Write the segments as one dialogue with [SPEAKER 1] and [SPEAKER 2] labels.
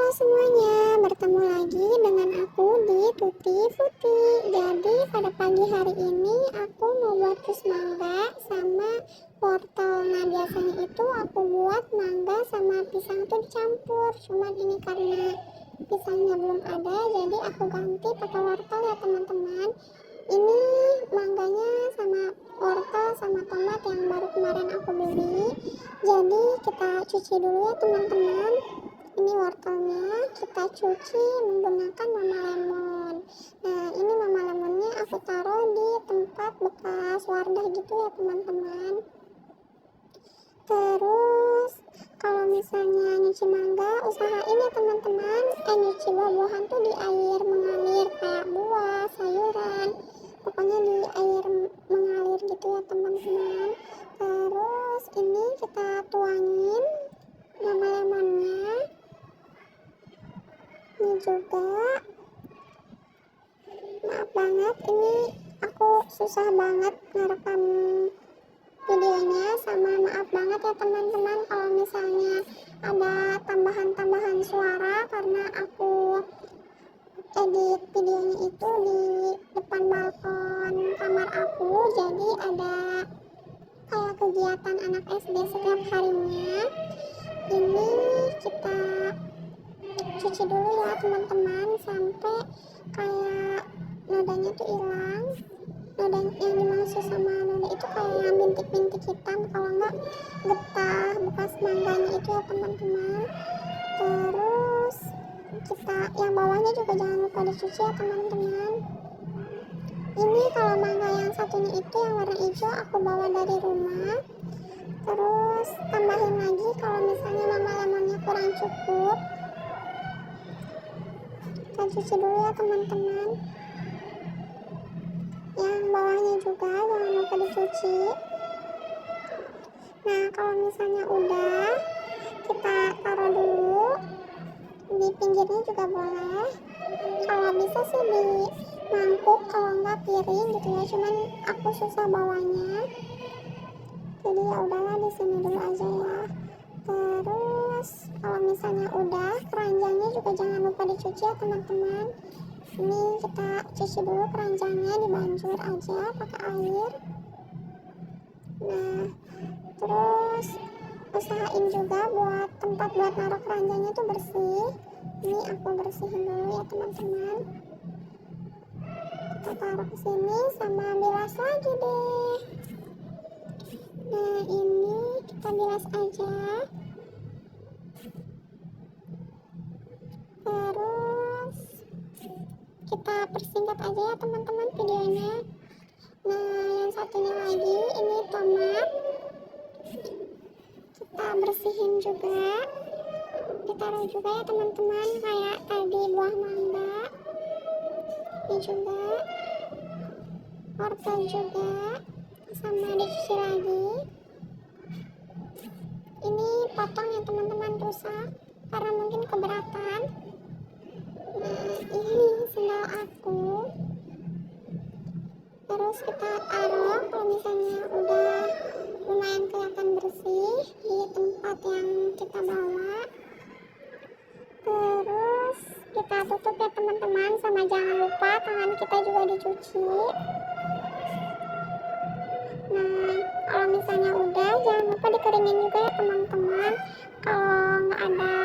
[SPEAKER 1] semuanya, bertemu lagi dengan aku di Tuti Futi. Jadi pada pagi hari ini aku mau buat jus mangga sama wortel. Nah biasanya itu aku buat mangga sama pisang itu dicampur. Cuman ini karena pisangnya belum ada, jadi aku ganti pakai wortel ya teman-teman. Ini mangganya sama wortel sama tomat yang baru kemarin aku beli. Jadi kita cuci dulu ya teman-teman. Ini wortelnya kita cuci menggunakan mama lemon. Nah ini mama lemonnya aku taruh di tempat bekas wadah gitu ya teman-teman. Terus kalau misalnya nyuci mangga, usahain ya teman-teman nyuci buah-buahan tuh di air mengalir kayak buah, sayuran, pokoknya di air mengalir gitu ya teman-teman. Terus ini kita tuangin mama lemonnya. Ini juga maaf banget, ini aku susah banget ngerekam videonya, sama maaf banget ya teman-teman kalau misalnya ada tambahan-tambahan suara karena aku edit videonya itu di depan balkon kamar aku. Jadi ada kayak kegiatan anak SD setiap harinya. Ini kita cuci dulu ya teman-teman sampai kayak nodanya tuh hilang. Noda yang dimaksud sama noda itu kayak bintik-bintik hitam, kalau enggak getah bekas mangganya itu ya teman-teman. Terus kita yang bawahnya juga jangan lupa dicuci ya teman-teman. Ini kalau mangga yang satunya itu yang warna hijau aku bawa dari rumah. Terus tambahin lagi kalau misalnya mama lemonnya kurang cukup. Kita cuci dulu ya teman-teman. Yang bawahnya juga jangan lupa dicuci. Nah kalau misalnya udah, kita taruh dulu di pinggirnya juga boleh. Kalau bisa sih di mangkuk, kalau enggak piring gitu ya, cuman aku susah bawanya, jadi ya udahlah di sini dulu aja ya. Terus kalau misalnya udah, keranjangnya juga jangan lupa dicuci ya teman-teman. Ini kita cuci dulu keranjangnya, dibanjur aja pakai air. Nah terus usahain juga buat tempat buat naruh keranjangnya itu bersih. Ini aku bersihin dulu ya teman-teman. Kita taruh ke sini sama bilas lagi deh. Nah ini kita bilas aja. Terus kita persingkat aja ya teman-teman videonya. Nah yang satunya lagi ini tomat, kita bersihin juga, ditaruh juga ya teman-teman kayak tadi buah mangga. Ini juga wortel juga sama dicuci lagi. Ini potong ya teman-teman, rusak karena mungkin keberatan. Nah ini sendal aku. Terus kita taruh kalau misalnya udah lumayan kelihatan bersih di tempat yang kita bawa. Terus kita tutup ya teman-teman, sama jangan lupa tangan kita juga dicuci. Nah kalau misalnya udah, jangan lupa dikeringin juga ya teman-teman. Kalau nggak ada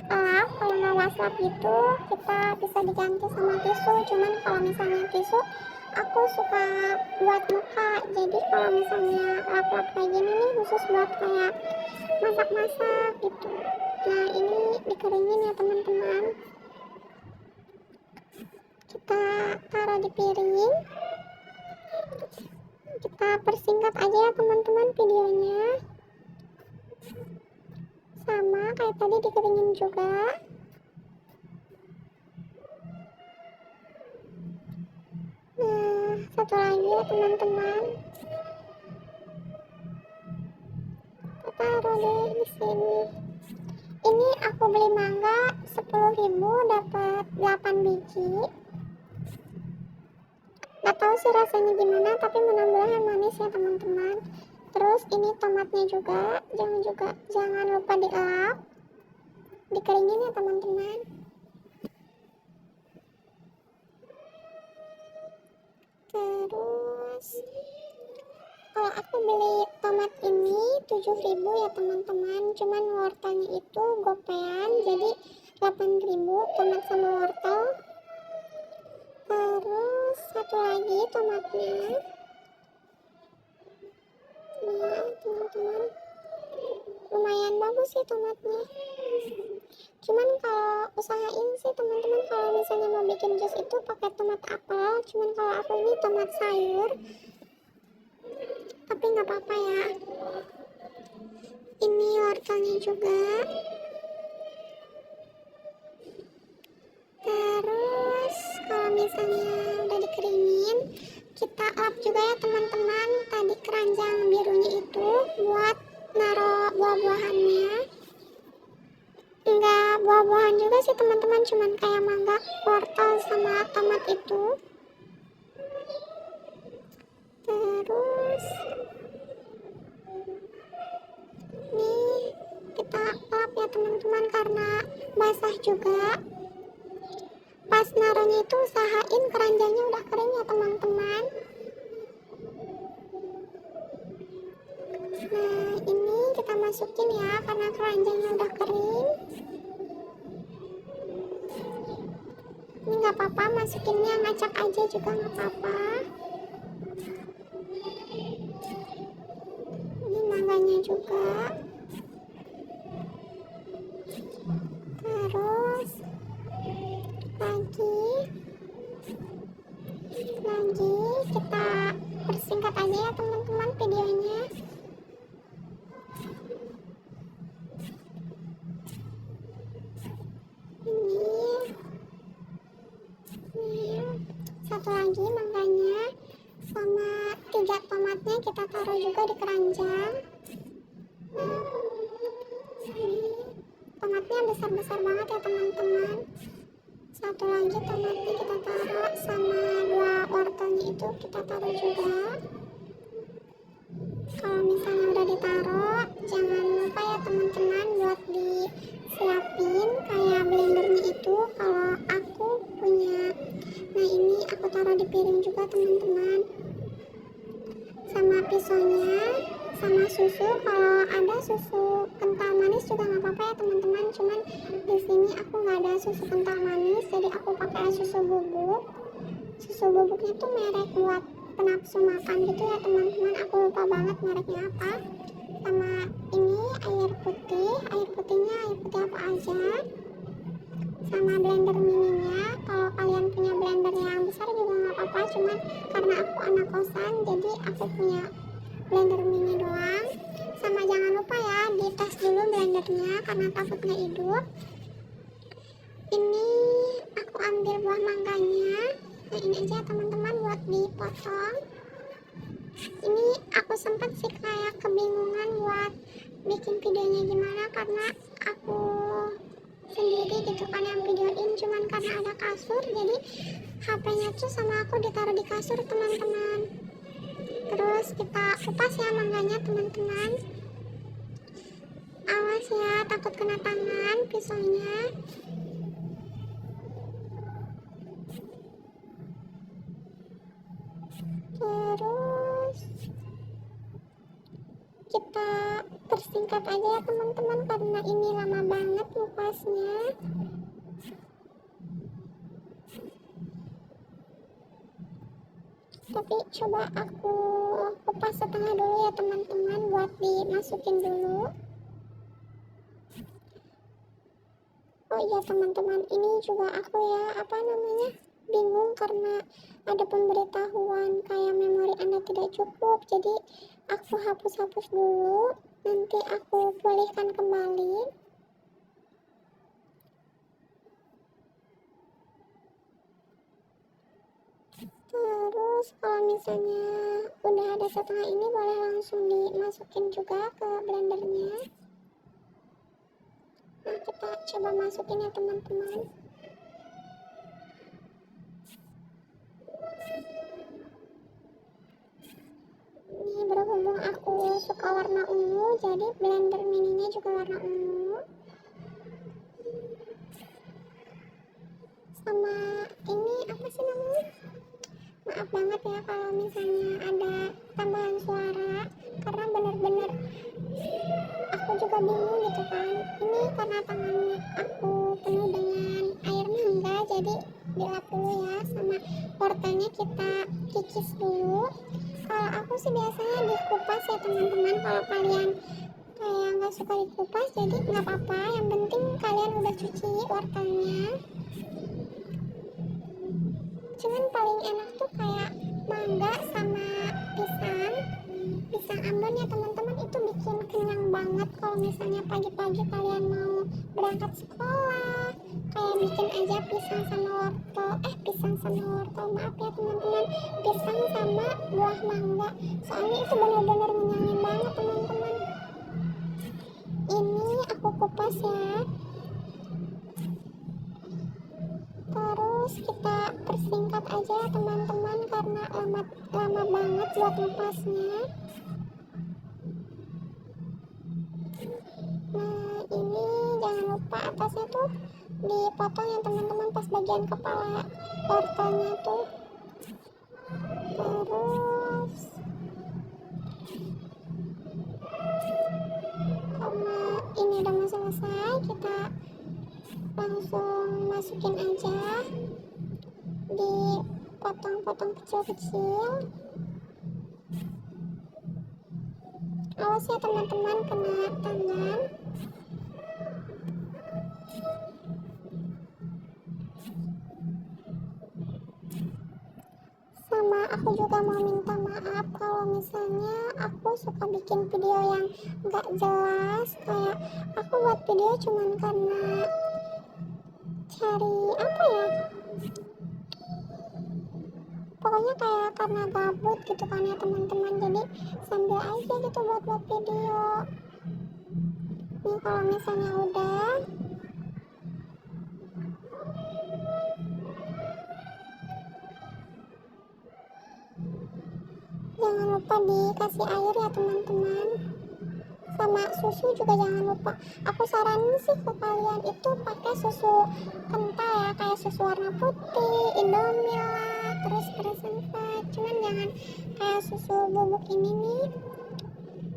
[SPEAKER 1] lap, kalau nggak waslap gitu, kita bisa diganti sama tisu. Cuman kalau misalnya tisu aku suka buat muka, jadi kalau misalnya lap-lap kayak gini nih khusus buat kayak masak-masak gitu. Nah ini dikeringin ya teman-teman. Kita taruh di piring, kita persingkat aja ya teman-teman videonya, sama kayak tadi dikeringin juga. Nah satu lagi ya teman-teman, kita taruh deh di sini. Ini aku beli mangga 10.000 dapat 8 biji. Gak tahu sih rasanya gimana, tapi mudah-mudahan manis ya teman-teman. Terus ini tomatnya juga jangan lupa dielap. dikeringin ya teman-teman. Terus kalau aku beli tomat ini 7.000 ya teman-teman, cuman wortelnya itu gopean, jadi 8.000 tomat sama wortel. Terus satu lagi tomatnya, nah teman-teman, lumayan bagus sih tomatnya. Cuman kalau usahain sih teman-teman, kalau misalnya mau bikin jus itu pakai tomat apel, cuman kalau aku ini tomat sayur, tapi nggak apa-apa ya. Ini wortelnya juga. Terus kalau misalnya udah dikeringin, kita lap juga ya teman-teman tadi keranjang birunya itu buat naruh buah-buahannya. Enggak buah-buahan juga sih teman-teman, cuman kayak mangga, wortel sama tomat itu. Terus nih kita lap ya teman-teman karena basah juga. Pas naruhnya itu usahain keranjangnya udah kering ya teman-teman. Nah ini kita masukin ya karena keranjangnya udah kering. Ini nggak apa-apa, masukinnya ngacak aja juga nggak apa-apa. Ini mangganya juga. Terus lagi kita persingkat aja ya teman-teman videonya. Ini satu lagi mangganya sama 3 tomatnya kita taruh juga di keranjang. Tomatnya besar-besar banget ya teman-teman. Satu lagi tomatnya kita taruh sama 2 wortelnya itu kita taruh juga. Kalau misalnya udah ditaruh, jangan lupa ya teman-teman buat disiapin kayak blendernya itu. Kalau aku punya, nah ini aku taruh di piring juga teman-teman. Sama pisaunya, sama susu. Kalau ada susu kental manis juga nggak apa-apa ya teman-teman. Cuman di sini aku nggak ada susu kental manis, jadi aku pakai susu bubuk. Susu bubuknya tuh merek buat penafsu makan gitu ya teman-teman, aku lupa banget mereknya apa. Sama ini air putihnya air putih apa aja, sama blender mininya. Kalau kalian punya blender yang besar juga nggak apa-apa, cuman karena aku anak kosan jadi aku punya blender mini doang. Sama jangan lupa ya dites dulu blendernya karena takut nggak hidup. Ini aku ambil buah mangganya. Nah ini aja teman-teman buat dipotong. Ini aku sempat sih kayak kebingungan buat bikin videonya gimana karena aku sendiri gitu kan yang videoin, cuman karena ada kasur jadi HP-nya tuh sama aku ditaruh di kasur teman-teman. Terus kita kupas ya mangganya teman-teman. Awas ya takut kena tangan pisaunya. Terus kita persingkat aja ya teman-teman karena ini lama banget ngupasnya. Tapi coba aku kupas setengah dulu ya teman-teman buat dimasukin dulu. Oh iya teman-teman, ini juga aku ya bingung karena ada pemberitahuan kayak memori Anda tidak cukup, jadi aku hapus dulu, nanti aku pulihkan kembali. Terus kalau misalnya udah ada setengah ini boleh langsung dimasukin juga ke blendernya. Nah kita coba masukin ya teman-teman. Ini berhubung aku suka warna ungu, jadi blender mininya juga warna ungu. misalnya ada tambahan suara, karena bener-bener aku juga bingung gitu kan. Ini karena tangannya aku penuh dengan air mangga, jadi dilap dulu ya, sama wortelnya kita kikis dulu. Kalau aku sih biasanya dikupas ya teman-teman, kalau kalian kayak nggak suka dikupas jadi nggak apa-apa, yang penting kalian udah cuci wortelnya. Cuman paling enak tuh kayak mangga sama pisang Ambon ya teman-teman, itu bikin kenyang banget. Kalau misalnya pagi-pagi kalian mau berangkat sekolah, kayak bikin aja pisang sama wortel, maaf ya teman-teman, pisang sama buah mangga, soalnya itu benar-benar ngenyangin banget teman-teman. Ini aku kupas ya, terus kita persingkat aja ya teman-teman, karena lama banget buat ngepasnya. Nah ini jangan lupa atasnya tuh dipotong ya teman-teman, pas bagian kepala wortelnya tuh. Terus karena ini udah mau selesai, kita langsung masukin aja, dipotong-potong kecil-kecil. Awas ya teman-teman, kena tangan. Sama aku juga mau minta maaf kalau misalnya aku suka bikin video yang gak jelas. Kayak aku buat video cuman karena cari apa ya, pokoknya kayak karena gabut gitu kan ya teman-teman, jadi sambil aja gitu buat video. Nih kalau misalnya udah, jangan lupa dikasih air ya teman-teman, sama susu juga jangan lupa. Aku saranin sih ke kalian itu pakai susu kental ya, kayak susu warna putih, Indomie lah, terus Frozen-Fed. Cuman jangan kayak susu bubuk ini nih.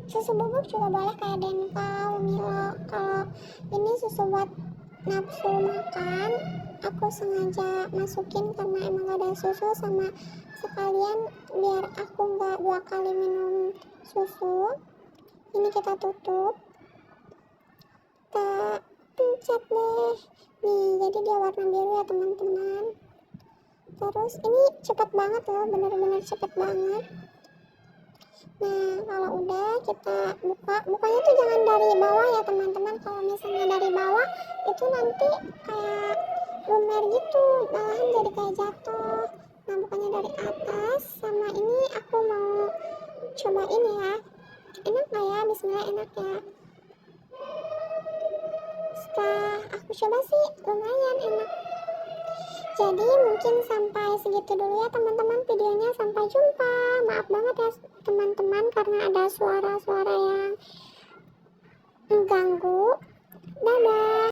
[SPEAKER 1] Susu bubuk juga boleh kayak Denkau, Milo. Kalau ini susu buat nafsu makan, aku sengaja masukin karena emang gak ada susu, sama sekalian biar aku nggak 2 kali minum susu. Ini kita tutup, kita pencet deh nih, jadi dia warna biru ya teman-teman. Terus ini cepet banget loh, bener-bener cepet banget. Nah kalau udah kita bukanya tuh jangan dari bawah ya teman-teman. Kalau misalnya dari bawah itu nanti kayak lumer gitu, malahan jadi kayak jatuh. Nah bukanya dari atas. Sama ini aku mau cobain ya, enak gak ya? Bismillah, enak ya. Setelah aku coba sih lumayan enak. Jadi mungkin sampai segitu dulu ya teman-teman videonya, sampai jumpa. Maaf banget ya teman-teman karena ada suara-suara yang mengganggu. Dadah.